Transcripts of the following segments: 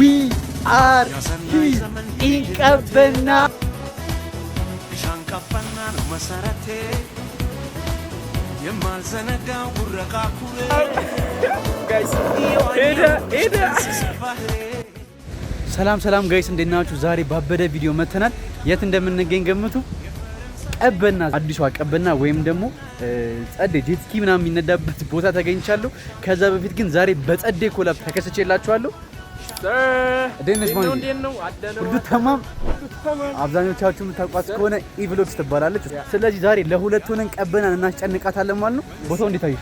we are here in ቀበና ሰላም ጋይስ እንዴት ናችሁ? ዛሬ ባበደ ቪዲዮ መተናል። የት እንደምንገኝ ገምቱ። ቀበና፣ አዲሷ ቀበና ወይም ደግሞ ጸዴ ጄትስኪ ምናምን የሚነዳበት ቦታ ተገኝቻለሁ። ከዛ በፊት ግን ዛሬ በጸዴ ኮላብ ተከስቼላችኋለሁ። ሁሉ ተማም አብዛኞቻችሁ የምታውቋት ከሆነ ኢቭሎግስ ትባላለች። ስለዚህ ዛሬ ለሁለት ሆነን ቀበናን እናስጨንቃታለን ማለት ነው። ቦታው እንዴት አየሽ?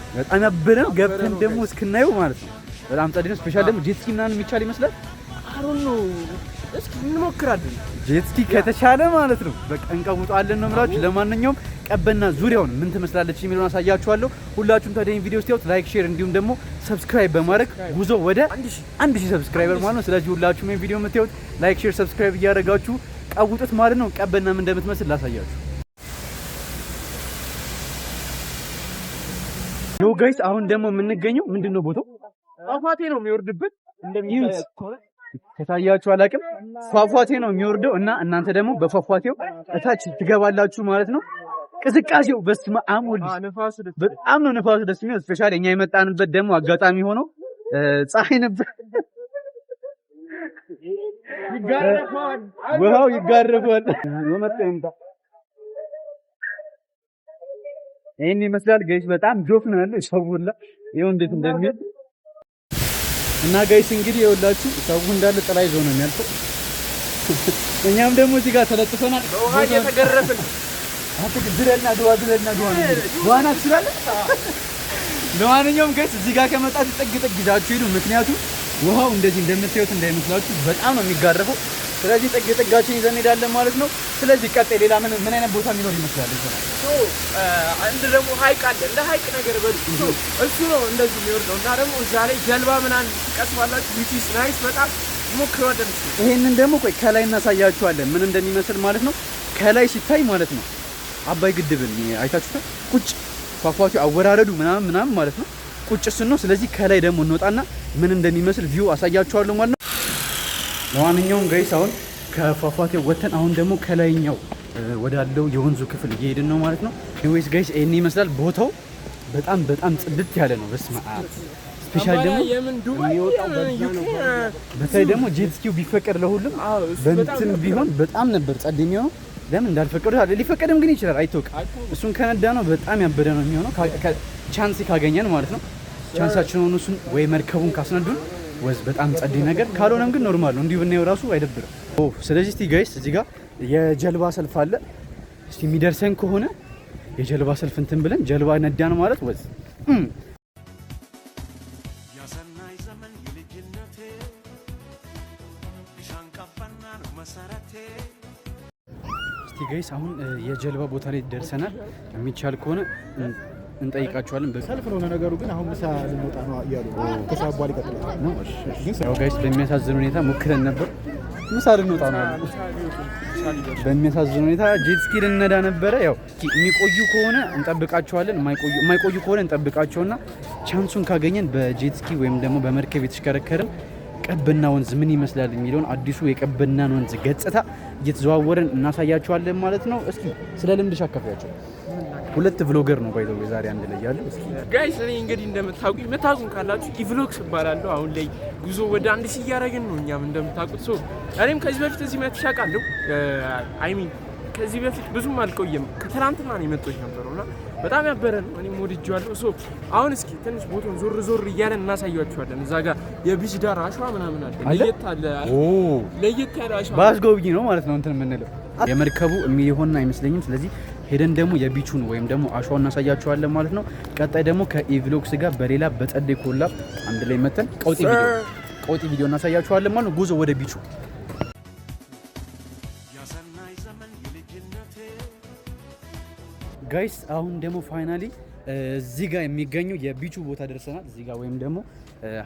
በጣም ያበረ ነው። ገብተን ደግሞ እስክናየው ማለት ነው በጣም ጸዴ ነው። ስፔሻል ደግሞ ጄትስኪ ምናምን የሚቻል ይመስላል። አሩን ነው እስኪ እንሞክራለን። ጄትስኪ ከተቻለ ማለት ነው በቃ እንቀውጣለን ነው የምላችሁ። ለማንኛውም ቀበና ዙሪያውን ምን ትመስላለች የሚለውን አሳያችኋለሁ። ሁላችሁም ታዲያ ቪዲዮ ስታዩት ላይክ፣ ሼር እንዲሁም ደግሞ ሰብስክራይብ በማድረግ ጉዞ ወደ 1000 ሰብስክራይበር ማለት ነው። ስለዚህ ሁላችሁም ይሄን ቪዲዮ የምታዩት ላይክ፣ ሼር፣ ሰብስክራይብ እያደረጋችሁ ቀውጡት ማለት ነው። ቀበና ምን እንደምትመስል ላሳያችሁ። ዮ ጋይስ አሁን ደግሞ የምንገኘው ምንድነው ቦታው? ፏፏቴ ነው የሚወርድበት እንደሚታየው ከታያችሁ አላውቅም። ፏፏቴ ነው የሚወርደው እና እናንተ ደግሞ በፏፏቴው እታች ትገባላችሁ ማለት ነው። ቅዝቃዜው በስመ አብ ወልድ በጣም ነው ነፋሱ ደስ የሚለው። ስፔሻሊ እኛ የመጣንበት ደግሞ አጋጣሚ ሆኖ ፀሐይ ነበር። ውሃው ይጋረፋል። ይሄን ይመስላል ጋይስ። በጣም ጆፍ ነው ያለው ሰው ሁላ ይኸው እንዴት እንደሚል እና ጋይስ እንግዲህ ይኸውላችሁ ሰው እንዳለ ጥላ ይዞ ነው የሚያልፈው። እኛም ደግሞ እዚህ ጋር ተለጥፈናል። በውሃ እየተገረፍን ድረና ድዋ ዋና ትችላለህ። ለማንኛውም ጋይስ እዚህ ጋር ከመጣችሁ ጥግ ይዛችሁ ሂዱ። ምክንያቱም ውሃው እንደዚህ እንደምታዩት እንዳይመስላችሁ በጣም ነው የሚጋረፈው። ስለዚህ ጥጋችን ይዘን እንሄዳለን ማለት ነው። ስለዚህ ቀጣይ ሌላ ምን አይነት ቦታ የሚኖር ይመስላል? አንድ ደግሞ ሀይቅ አለ፣ እንደ ሀይቅ ነገር እሱ ነው እንደዚህ የሚወርደው እና ደግሞ እዛ ላይ ጀልባ ምናምን ትቀስባላችሁ። ቢቲስ ናይስ በጣም ሞክረዋለን። ይሄንን ደግሞ ቆይ ከላይ እናሳያችኋለን ምን እንደሚመስል ማለት ነው። ከላይ ሲታይ ማለት ነው አባይ ግድብን አይታችሁታል። ቁጭ ፏፏቴው አወራረዱ ምናምን ማለት ነው ቁጭ እሱን ነው። ስለዚህ ከላይ ደግሞ እንወጣና ምን እንደሚመስል ቪው አሳያችኋለሁ ማለት ነው። ለማንኛውም ጋይስ አሁን ከፏፏቴው ወተን አሁን ደግሞ ከላይኛው ወዳለው የወንዙ ክፍል እየሄድን ነው ማለት ነው። ኤኒዌይስ ጋይስ ይሄን ይመስላል ቦታው። በጣም ጽድት ያለ ነው። በስመ አብ ስፔሻል ደግሞ በተለይ ደግሞ ጄትስኪው ቢፈቀድ ለሁሉም በእንትን ቢሆን በጣም ነበር ጸድ የሚሆነው። ለምን እንዳልፈቀዱ ሊፈቀድም ግን ይችላል አይተውቅ። እሱን ከነዳ ነው በጣም ያበደ ነው የሚሆነው። ቻንስ ካገኘን ማለት ነው። ቻንሳችን ሆኖ እሱን ወይ መርከቡን ካስነዱን ወዝ በጣም ጸዴ ነገር፣ ካልሆነም ግን ኖርማል ነው። እንዲሁ ብናየው ራሱ አይደብርም። ስለዚህ እስቲ ጋይስ እዚህ ጋር የጀልባ ሰልፍ አለ። እስቲ የሚደርሰን ከሆነ የጀልባ ሰልፍ እንትን ብለን ጀልባ ነዳን ማለት ወዝ እስቲ ጋይስ አሁን የጀልባ ቦታ ላይ ደርሰናል። የሚቻል ከሆነ እንጠይቃቸዋለን። ሰልፍ ነው ነገሩ። ግን አሁን ምሳ ልንወጣ ነው እያሉ ከሰዓት በኋላ ይቀጥላል ነው። ያው ጋይስ በሚያሳዝን ሁኔታ ሞክረን ነበር። ምሳ ልንወጣ ነው። በሚያሳዝን ሁኔታ ጄትስኪ ልንነዳ ነበረ። ያው የሚቆዩ ከሆነ እንጠብቃቸዋለን፣ የማይቆዩ ከሆነ እንጠብቃቸውና ቻንሱን ካገኘን በጄትስኪ ወይም ደግሞ በመርከብ የተሽከረከርን ቀበና ወንዝ ምን ይመስላል የሚለውን አዲሱ የቀበናን ወንዝ ገጽታ እየተዘዋወረን እናሳያቸዋለን ማለት ነው። እስኪ ስለ ልምድሽ አካፍያቸው። ሁለት ቭሎገር ነው ባይዘው ዛሬ አንድ ላይ ያለው። እስኪ ጋይስ እኔ እንግዲህ የምታውቁኝ ካላችሁ ኢቭሎግስ እባላለሁ። አሁን ላይ ጉዞ ወደ 1000 እያደረግን ነው እኛም እንደምታውቁት። እኔም ከዚህ በፊት እዚህ መጥቼ አውቃለሁ። ከዚህ በፊት ብዙም አልቆየም። ከትናንትና ነው የመጣሁት ነበርና በጣም ያበረ ነው። እኔም ወድጄዋለሁ። አሁን እስኪ ትንሽ ቦታውን ዞር እያለን እናሳያችኋለን። እዛ ጋር የቢች ዳር አሸዋ ምናምን አለ። ለየት ያለ አሸዋ ባስጎብኝ ነው ማለት ነው እንትን የምንለው። የመርከቡ የሚሆን አይመስለኝም። ስለዚህ ሄደን ደግሞ የቢቹን ወይም ደግሞ አሸዋውን እናሳያችኋለን ማለት ነው። ቀጣይ ደግሞ ከኢቭሎግስ ጋር በሌላ በጸዴ ኮላብ አንድ ላይ መተን ቀውጢ ቪዲዮ እናሳያችኋለን ማለት ነው። ጉዞ ወደ ቢቹ ጋይስ። አሁን ደግሞ ፋይናሊ እዚህ ጋር የሚገኘው የቢቹ ቦታ ደርሰናል። እዚህ ጋር ወይም ደግሞ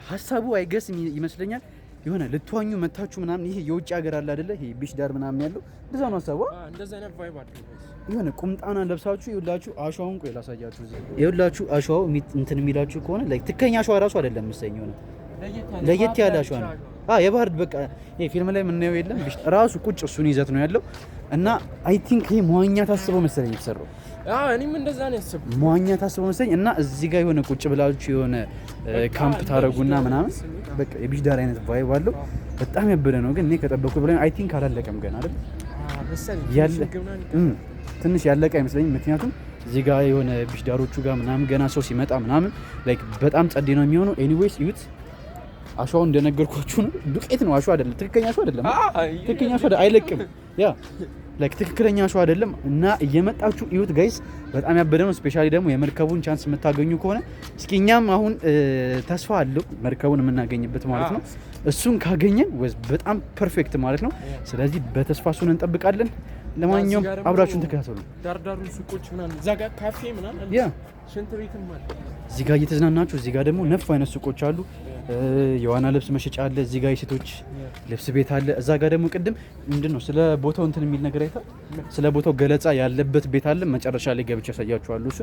ሀሳቡ አይገስ ይመስለኛል የሆነ ልትዋኙ መታችሁ ምናምን ይሄ የውጭ ሀገር አለ አይደለ? ይሄ ቢች ዳር ምናምን ያለው እንደዛ ነው ሀሳቡ። እንደዛ አይነት ቫይብ አለ። የሆነ ቁምጣና ለብሳችሁ ይኸውላችሁ አሸዋውን ቆይ ላሳያችሁ። ይኸውላችሁ አሸዋው እንትን የሚላችሁ ከሆነ ላይክ ትከኛ አሸዋ ራሱ አይደለም መሰለኝ። የሆነ ለየት ያለ አሸዋ ነው። የባህር በቃ ይሄ ፊልም ላይ የምናየው የለም ራሱ ቁጭ እሱን ይዘት ነው ያለው እና አይ ቲንክ ይሄ መዋኛ ታስበው መሰለኝ የተሰራው። እኔም እንደዛ ነው ያሰብኩት። መዋኛ ታስበው መሰለኝ እና እዚህ ጋር የሆነ ቁጭ ብላችሁ የሆነ ካምፕ ታረጉና ምናምን በቃ የቢች ዳር አይነት ቫይብ አለው። በጣም ያበደ ነው። ግን እኔ ከጠበቅኩት በላይ አይ ቲንክ አላለቀም ገና አይደል ያለ ትንሽ ያለቀ አይመስለኝም። ምክንያቱም እዚህ ጋር የሆነ ቢች ዳሮቹ ጋር ምናምን ገና ሰው ሲመጣ ምናምን ላይክ በጣም ጸዴ ነው የሚሆነው። ኤኒዌይስ ዩት አሸዋው እንደነገርኳችሁ ነው። ዱቄት ነው አሸዋ አይደለም። ትክክለኛ አሸዋ አይደለም። ትክክለኛ አሸዋ አይለቅም። ላይክ ትክክለኛ አሸዋ አይደለም እና እየመጣችሁ እዩት ጋይስ። በጣም ያበደ ነው። ስፔሻሊ ደግሞ የመርከቡን ቻንስ የምታገኙ ከሆነ እስኪ እኛም አሁን ተስፋ አለው መርከቡን የምናገኝበት ማለት ነው። እሱን ካገኘን በጣም ፐርፌክት ማለት ነው። ስለዚህ በተስፋ እሱን እንጠብቃለን። ለማንኛውም አብራችሁን ተከታተሉ። ዳርዳሩ ሱቆች ምናምን እዛ ጋር ካፌ ምናምን ሽንት ቤትም አለ። እዚህ ጋር እየተዝናናችሁ እዚህ ጋር ደግሞ ነፍ አይነት ሱቆች አሉ። የዋና ልብስ መሸጫ አለ። እዚህ ጋር የሴቶች ልብስ ቤት አለ። እዛ ጋር ደግሞ ቅድም ምንድነው ስለ ቦታው እንትን የሚል ነገር አይታ ስለ ቦታው ገለጻ ያለበት ቤት አለ። መጨረሻ ላይ ገብቼ ያሳያችኋለሁ። እሱ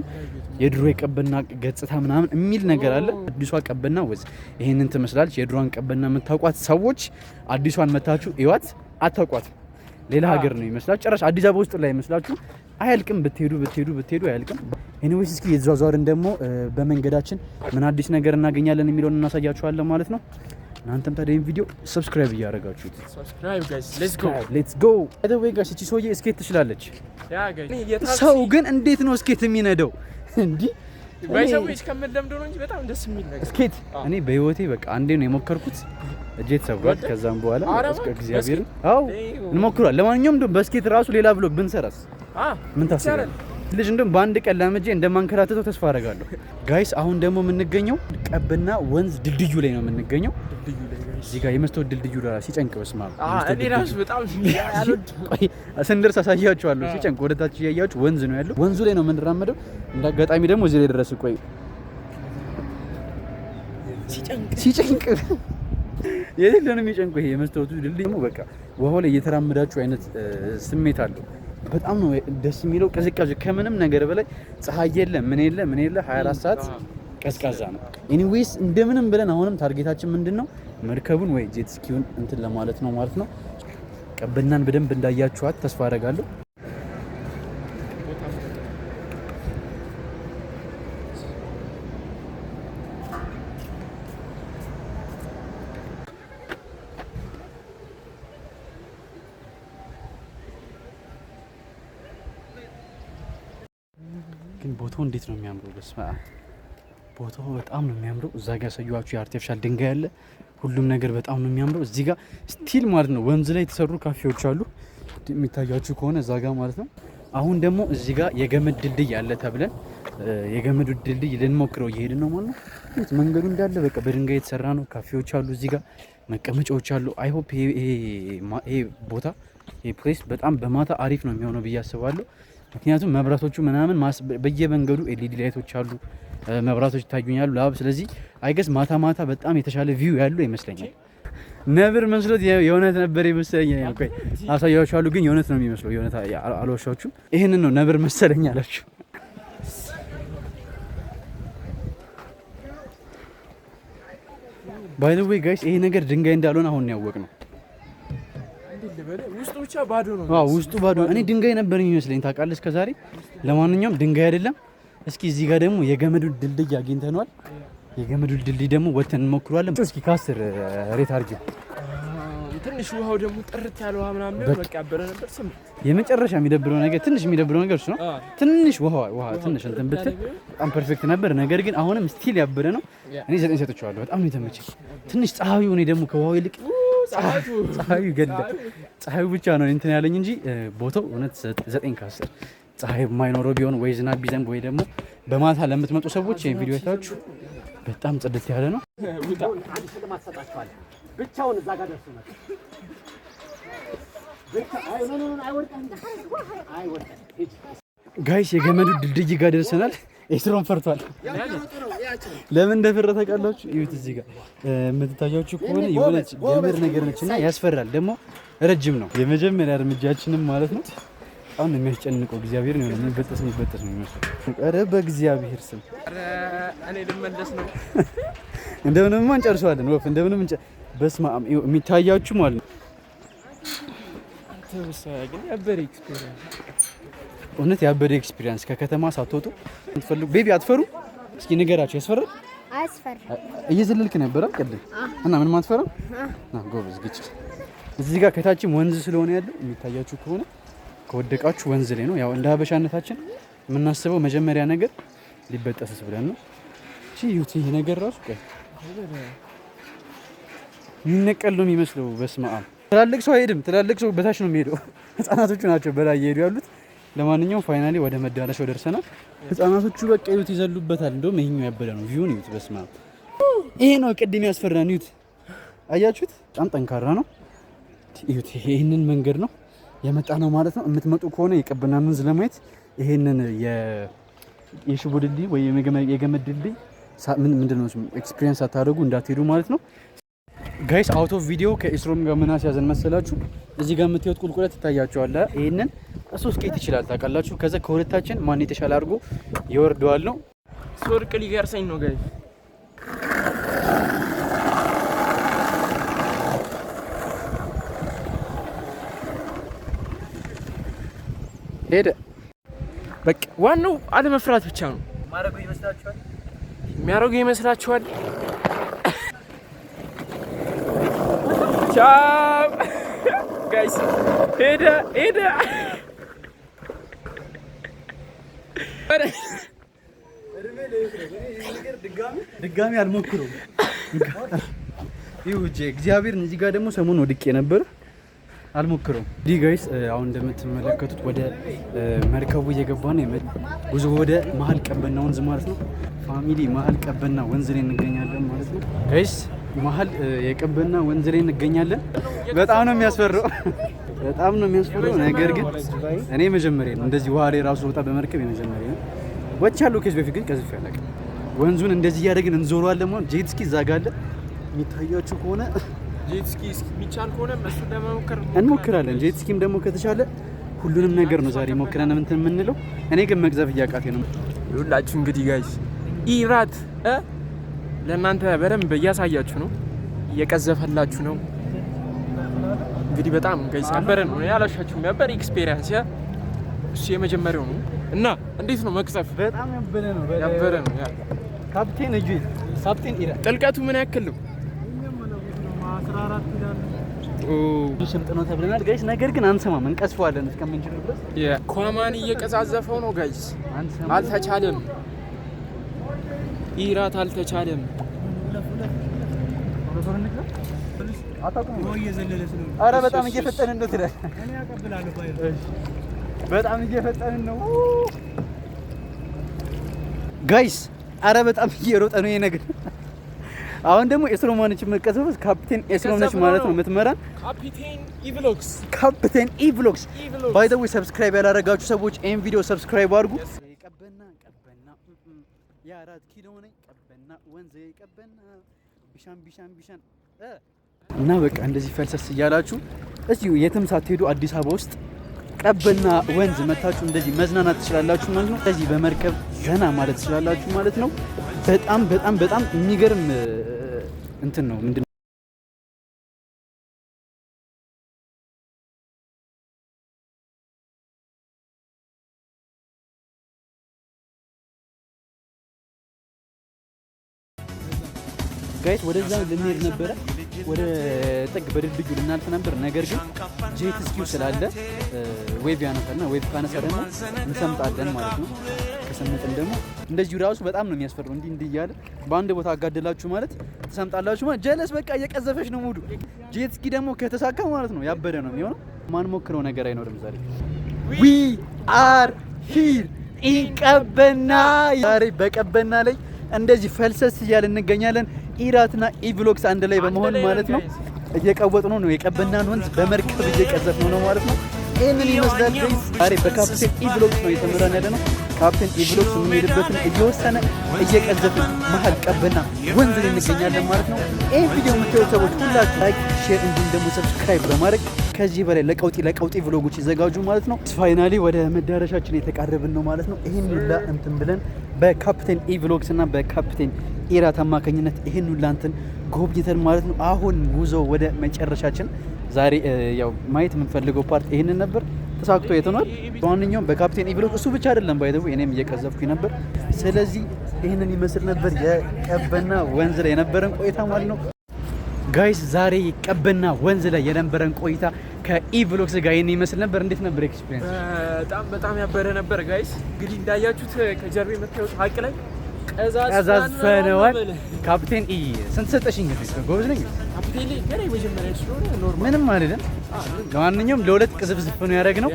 የድሮ የቀበና ገጽታ ምናምን የሚል ነገር አለ። አዲሷ ቀበና ይሄንን ትመስላለች። የድሮን ቀበና የምታውቋት ሰዎች አዲሷን መታችሁ እዩዋት። አታውቋትም። ሌላ ሀገር ነው ይመስላችሁ። ጭራሽ አዲስ አበባ ውስጥ ላይ ይመስላችሁ። አያልቅም። ብትሄዱ አያልቅም። ኤኒዌይስ እስኪ የዟዟርን ደግሞ በመንገዳችን ምን አዲስ ነገር እናገኛለን የሚለውን እናሳያችኋለን ማለት ነው። እናንተም ታዲያ ይሄን ቪዲዮ ሰብስክራይብ እያደረጋችሁት ሌትስ ጎ። ባይ ዘ ዌይ ጋይስ እቺ ሰውዬ ስኬት ትችላለች። ሰው ግን እንዴት ነው ስኬት የሚነዳው? እንዲህ ባይሰዎች ከመለምዶ ነው እንጂ በጣም ደስ የሚል ነገር ስኬት። እኔ በህይወቴ በቃ አንዴ ነው የሞከርኩት፣ እጄ ተሰብሯል። ከዛም በኋላ እስከ እግዚአብሔር እንሞክራለን። ለማንኛውም እንደውም በስኬት ራሱ ሌላ ብሎግ ብንሰራስ ምን ታስባለህ? ልጅ እንደውም በአንድ ቀን ለምጄ እንደማንከራተተው ተስፋ አደርጋለሁ። ጋይስ አሁን ደግሞ የምንገኘው ቀበና ወንዝ ድልድዩ ላይ ነው የምንገኘው። እዚህ ጋር የመስታወት ድልድዩ ላይ ሲጨንቅ በስማ እኔ ራሱ በጣም ስንደርስ አሳያችኋለሁ። ሲጨንቅ ወደ ታች እያያችሁ ወንዝ ነው ያለው። ወንዙ ላይ ነው የምንራመደው። እንዳጋጣሚ ደግሞ እዚህ ላይ ደረስ። ቆይ ሲጨንቅ የሌለ ነው የሚጨንቁ። ይሄ የመስታወቱ ድልድይ ደግሞ በቃ ውሃው ላይ እየተራመዳችሁ አይነት ስሜት አለው። በጣም ነው ደስ የሚለው። ቅዝቃዜ ከምንም ነገር በላይ ፀሐይ የለ ምን የለ 24 ሰዓት ቀዝቃዛ ነው። ኤኒዌይስ እንደምንም ብለን አሁንም ታርጌታችን ምንድነው መርከቡን ወይ ጄት ስኪውን እንትን ለማለት ነው ማለት ነው። ቀበናን በደንብ እንዳያችኋት ተስፋ አደርጋለሁ። ግን ቦታው እንዴት ነው የሚያምረው! በስመ አብ ቦታው በጣም ነው የሚያምረው። እዛ ጋር ያሳየኋችሁ የአርቲፊሻል ድንጋይ አለ። ሁሉም ነገር በጣም ነው የሚያምረው። እዚህ ጋር ስቲል ማለት ነው ወንዝ ላይ የተሰሩ ካፌዎች አሉ የሚታያችሁ ከሆነ እዛ ጋር ማለት ነው። አሁን ደግሞ እዚህ ጋር የገመድ ድልድይ አለ ተብለን የገመዱ ድልድይ ልንሞክረው እየሄድን ነው ማለት ነው። መንገዱ እንዳለ በቃ በድንጋይ የተሰራ ነው። ካፌዎች አሉ፣ እዚህ ጋር መቀመጫዎች አሉ። አይ ሆፕ ይሄ ቦታ ይሄ ፕሌስ በጣም በማታ አሪፍ ነው የሚሆነው ብዬ አስባለሁ። ምክንያቱም መብራቶቹ ምናምን በየመንገዱ ኤልኢዲ ላይቶች አሉ፣ መብራቶች ይታዩኛሉ ላብ። ስለዚህ አይገስ ማታ በጣም የተሻለ ቪው ያለው ይመስለኛል። ነብር መስሎት የእውነት ነበር ይመስለኝ። ቆይ አሳያችኋለሁ፣ ግን የእውነት ነው የሚመስለው። የእውነት አልዋሻችሁም። ይሄንን ነው ነብር መሰለኝ አላችሁ። ባይ ዘ ዌይ ጋይስ ይሄ ነገር ድንጋይ እንዳልሆነ አሁን ነው ያወቅነው። ውስጡ ብቻ ባዶ ነው። ውስጡ ባዶ። እኔ ድንጋይ ነበር የሚመስለኝ ታውቃለህ እስከዛሬ። ለማንኛውም ድንጋይ አይደለም። እስኪ እዚህ ጋር ደግሞ የገመዱ ድልድይ አግኝተነዋል። የገመዱ ድልድይ ደግሞ ወተን እንሞክረዋለን። እስኪ ከ10 ሬት አድርጊው። ትንሽ ውሃው ደግሞ ጥርት ያለ ውሃ ምናምን ነው በቃ ያበረ ነበር። የመጨረሻ የሚደብረው ነገር እሱ ነው። ትንሽ ውሃ ትንሽ እንትን ብትል በጣም ፐርፌክት ነበር። ነገር ግን አሁንም ስቲል ያበረ ነው። እኔ 9 ሰጥቼዋለሁ። በጣም ነው የተመቸኝ። ትንሽ ፀሐዩ እኔ ደግሞ ከውሃው ይልቅ ፀሐዩ ይገድላል። ፀሐዩ ብቻ ነው እንትን ያለኝ እንጂ ቦታው እውነት 9 ከ10። ፀሐይ የማይኖረው ቢሆን ወይ ዝናብ ቢዘንብ ወይ ደግሞ በማታ ለምትመጡ ሰዎች ይሄን ቪዲዮ አይታችሁ በጣም ጽድት ያለ ነው። ብቻውን እዛ ጋር ደርሶ ነው። ጋይስ የገመዱ ድልድይ ጋር ደርሰናል። ኤስሮን ፈርቷል። ለምን እንደፈረ ታውቃላችሁ? እዩት። እዚህ ጋር የምትታያችሁ ከሆነ የሆነች ገመድ ነገር ነችና ያስፈራል። ደግሞ ረጅም ነው። የመጀመሪያ እርምጃችንም ማለት ነው። በጣም የሚያስጨንቀው እግዚአብሔር ነው። የሚበጠስ ነው የሚመስለው። ኧረ በእግዚአብሔር ስም እኔ ልመለስ ነው። እንደምንም እንጨርሰዋለን። ወፍ እንደምንም በስመ አብ የሚታያችሁ ማለት ነው። ግን ያበደ ኤክስፒሪየንስ እውነት ያበደ ኤክስፒሪየንስ። ከከተማ ሳትወጡ እንትፈልጉ ቤቢ አትፈሩ? እስኪ ንገራቸው። ያስፈራል? አያስፈራም። እየዘለልክ ነበር ቅድም እና ምንም አትፈራም? ጎበዝ ግጭ። እዚህ ጋር ከታችም ወንዝ ስለሆነ ያለው የሚታያችሁ ከሆነ ከወደቃችሁ ወንዝ ላይ ነው። ያው እንደ ሀበሻነታችን የምናስበው መጀመሪያ ነገር ሊበጠስስ ብለን ነው። እቺ ይሄ ነገር ራሱ ቆይ የሚነቀል ነው የሚመስለው። በስመ አብ። ትላልቅ ሰው አይሄድም። ትላልቅ ሰው በታች ነው የሚሄደው። ህፃናቶቹ ናቸው በላይ እየሄዱ ያሉት። ለማንኛውም ፋይናሊ ወደ መዳረሻው ደርሰናል። ህፃናቶቹ በቃ ይዩት ይዘሉበታል። እንደውም ይሄኛው ያበደ ነው። ቪውን ይዩት። በስመ አብ። ይሄ ነው ቅድም ያስፈራን። ይዩት፣ አያችሁት? በጣም ጠንካራ ነው። ይዩት። ይሄንን መንገድ ነው የመጣ ነው ማለት ነው። የምትመጡ ከሆነ የቀበና መንዝ ለማየት ይሄንን የሽቦ ድልድይ ወይ የገመድ ድልድይ ምንድነው ኤክስፒሪየንስ አታደርጉ እንዳትሄዱ ማለት ነው። ጋይስ አውት ኦፍ ቪዲዮ ከኢስሮም ጋር ምን አስያዘን መሰላችሁ? እዚህ ጋር የምታዩት ቁልቁለት ይታያችኋል። ይሄንን እሱ ስኬት ይችላል ታውቃላችሁ። ከዛ ከሁለታችን ማን የተሻለ አድርጎ ይወርደዋል ነው። ሶርቅ ሊገርሰኝ ነው ጋይስ። ሄደ። በቃ ዋናው አለመፍራት ብቻ ነው። ማረገው ይመስላችኋል? የሚያረገው ይመስላችኋል? ቻው ጋይስ። ሄደ ድጋሚ አልሞክረውም። ይሁን እግዚአብሔር። እዚህ ጋር ደግሞ ሰሞኑን ወድቄ ነበር፣ አልሞክረውም። ዲ ጋይስ አሁን እንደምትመለከቱት ወደ መርከቡ እየገባ ነው። ጉዞ ወደ መሀል ቀበና ወንዝ ማለት ነው። ፋሚሊ መሀል ቀበና ወንዝ ላይ እንገኛለን ማለት ነው ጋይስ። መሀል የቀበና ወንዝ ላይ እንገኛለን። በጣም ነው የሚያስፈራው፣ በጣም ነው የሚያስፈራው። ነገር ግን እኔ መጀመሪያ ነው እንደዚህ ውሃ ላይ ራሱ ወጣ በመርከብ የመጀመሪያ ነው። ወቻለሁ ከዚህ በፊት ግን ቀዝፍ ያለቀ ወንዙን እንደዚህ እያደረግን እንዞረዋለን ማለት ጄት ስኪ እዛ ጋር አለ የሚታያችሁ ከሆነ ጄት ስኪ የሚቻል ከሆነ እሱን ለመሞከር እንሞክራለን። ጄት ስኪም ደግሞ ከተቻለ ሁሉንም ነገር ነው ዛሬ ሞክረን እንትን የምንለው። እኔ ግን መቅዘፍ እያቃተኝ ነው። ይኸውላችሁ እንግዲህ ጋይስ ኢራት ለእናንተ በደንብ እያሳያችሁ ነው፣ እየቀዘፈላችሁ ነው። እንግዲህ በጣም ጋይስ ያበረ ነው ያላሻችሁም፣ ያበረ ኤክስፒሪየንስ ያ እሱ የመጀመሪያው ነው። እና እንዴት ነው መቅዘፍ? በጣም ያበረ ነው፣ ያበረ ነው። ያ ካፕቴን እጁ ካፕቴን ኢራ ጥልቀቱ ምን ያክል ነው? 14 ይላል። ሽምጥ ነው ተብለናል ጋይስ። ነገር ግን አንሰማም፣ እንቀስፈዋለን እስከምንችል ድረስ። ኳማን እየቀዛዘፈው ነው ጋይስ። አልተቻለም፣ ኢራት አልተቻለም። አረ በጣም እየፈጠንን ነው ትላለህ። እኔ አቀብላለሁ ባይ። በጣም እየፈጠንን ነው ጋይስ። አረ በጣም እየሮጠ ነው ይሄ ነገር። አሁን ደግሞ ኤስሮም ነች የምትቀዘፈው። ካፕቴን ኤስሮም ነች ማለት ነው የምትመራን። ካፕቴን ኢቭሎግስ ባይ ዘ ዌይ ሰብስክራይብ ያላረጋችሁ ሰዎች ይሄን ቪዲዮ ሰብስክራይብ አድርጉ። ቀበና የአራት ኪሎ ነኝ ቀበና ወንዝ ቀበና ቢሻን እና በቃ እንደዚህ ፈልሰስ እያላችሁ እዚሁ የትም ሳትሄዱ አዲስ አበባ ውስጥ ቀበና ወንዝ መታችሁ እንደዚህ መዝናናት ትችላላችሁ ማለት ነው። እንደዚህ በመርከብ ዘና ማለት ትችላላችሁ ማለት ነው። በጣም በጣም በጣም የሚገርም እንትን ነው። ምንድነው ጋይስ ወደዛ ልንሄድ ነበረ፣ ወደ ጥግ በድልድዩ ልናልፍ ነበር። ነገር ግን ጄት ስኪው ስላለ ዌቭ ያነሳልና ዌቭ ካነሳ ደግሞ እንሰምጣለን ማለት ነው። ከሰመጥን ደግሞ እንደዚሁ ራሱ በጣም ነው የሚያስፈራው። እንዲህ እያለ በአንድ ቦታ አጋደላችሁ ማለት ትሰምጣላችሁ ማለት ጀለስ በቃ እየቀዘፈች ነው ሙሉ። ጄት ስኪ ደግሞ ከተሳካ ማለት ነው ያበደ ነው የሚሆነው። ማን ሞክረው ነገር አይኖርም። ዛሬ ዊ አር ሂር ኢን ቀበና። ዛሬ በቀበና ላይ እንደዚህ ፈልሰስ እያልን እንገኛለን። ኢራትና ኢቭሎግስ አንድ ላይ በመሆን ማለት ነው እየቀወጥነው ነው። የቀበናን ወንዝ በመርከብ እየቀዘፍነው ነው ማለት ነው። ይህንን ይመስላል። ዛሬ በካፕቴን ኢቭሎግስ ነው የተመራን ያለ ነው። ካፕቴን ኢቭሎግስ የምንሄድበትን እየወሰነ እየቀዘፍን መሀል ቀበና ወንዝ ላይ እንገኛለን ማለት ነው። ይህ ቪዲዮ የምታዩ ሰዎች ሁላችሁ ላይክ፣ ሼር እንዲሁም ደግሞ ሰብስክራይብ በማድረግ ከዚህ በላይ ለቀውጢ ቭሎጎች ይዘጋጁ ማለት ነው። ፋይናሊ ወደ መዳረሻችን የተቃረብን ነው ማለት ነው። ይህን ሁላ እንትን ብለን በካፕቴን ኢቭሎግስ እና በካፕቴን ኢራት አማካኝነት ይህን ሁላ እንትን ጎብኝተን ማለት ነው። አሁን ጉዞ ወደ መጨረሻችን። ዛሬ ያው ማየት የምንፈልገው ፓርት ይህንን ነበር። ተሳክቶ የተኗል። በዋነኛውም በካፕቴን ኢቭሎግ እሱ ብቻ አይደለም ባይደው እኔም እየቀዘፍኩኝ ነበር። ስለዚህ ይህንን ይመስል ነበር የቀበና ወንዝ ላይ የነበረን ቆይታ ማለት ነው። ጋይስ ዛሬ ቀበና ወንዝ ላይ የነበረን ቆይታ ከኢቭሎግስ ጋር ይህን ይመስል ነበር። እንዴት ነበር ኤክስፒሪየንስ? በጣም ያበረ ነበር ጋይስ። እንግዲህ እንዳያችሁት ከጀርባ የምታዩት ሀቅ ላይ ቀዛዝፈነዋል። ካፕቴን ኢ ስንት ሰጠሽኝ? ጎበዝ ነኝ ካፕቴን ላይ ገና የመጀመሪያ ስለሆነ ኖርማል ምንም አይደለም። ለማንኛውም ለሁለት ቅዝፍዝፍ ነው ያደረግነው።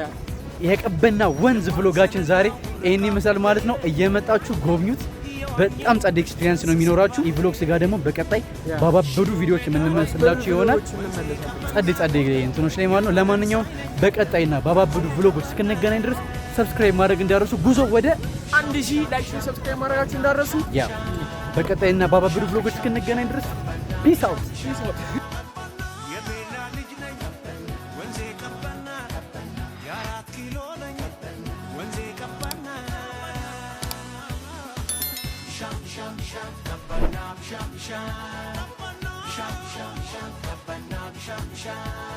የቀበና ወንዝ ቭሎጋችን ዛሬ ይህን ይመስላል ማለት ነው። እየመጣችሁ ጎብኙት። በጣም ጸድ ኤክስፒሪየንስ ነው የሚኖራችሁ። ኢቭሎግስ ጋር ደግሞ በቀጣይ ባባበዱ ቪዲዮዎች የምንመስላችሁ ይሆናል። ጸድ እንትኖች ላይ ማለት ነው። ለማንኛውም በቀጣይና ባባበዱ ቭሎጎች እስክንገናኝ ድረስ ሰብስክራይብ ማድረግ እንዳረሱ። ጉዞ ወደ 1000 ላይክ ሰብስክራይብ ማድረጋችሁ እንዳረሱ። ያ በቀጣይና ባባበዱ ቭሎጎች እስክንገናኝ ድረስ ፒስ አውት። Sham sham sham, sham sham sham, sham sham sham.